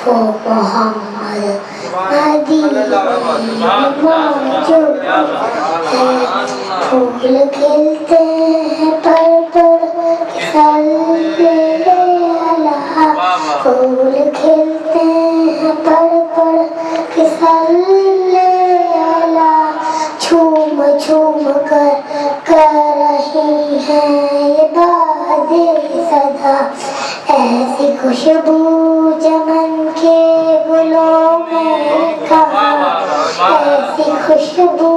وہ محمد مدینے میں موجود ہے. پھول کھلتے ہیں پر صلی اللہ. پھول کھلتے ہیں پر صلی اللہ. جھوم جھوم کر رہی ہیں یہ بادیں صدا. ایسی خوشبو چمن کے گلوں میں کہاں. ایسی خوشبو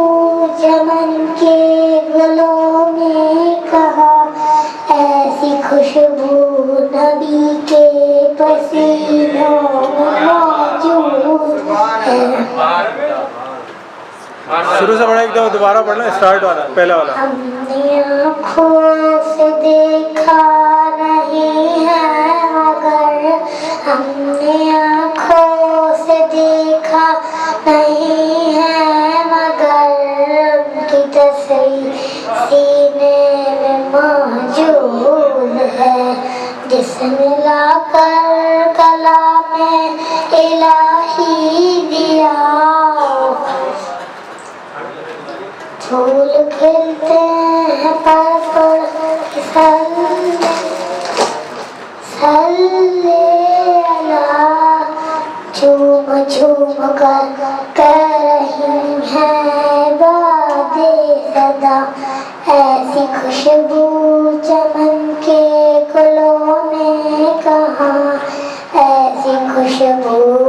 چمن کے گلوں میں کہاں. ایسی خوشبو نبی کے پسینوں میں موجود ہے. شروع سے پڑھنا ایک دفعہ دوبارہ پڑھنا اسٹارٹ والا پہلا والا. ہم نے آنکھوں سے دیکھا نہیں ہے مگر. ہم نے آنکھوں سے دیکھا نہیں ہے مگر. ان کی تصویر سینے میں موجود ہے. جس نے لا کر کلام الہی دیا. پھول کھلتے ہیں پر صلی اللہ. جھوم جھوم کر رہی ہیں بادیں صدا. ایسی خوشبو چمن کے گلوں میں کہاں. ایسی خوشبو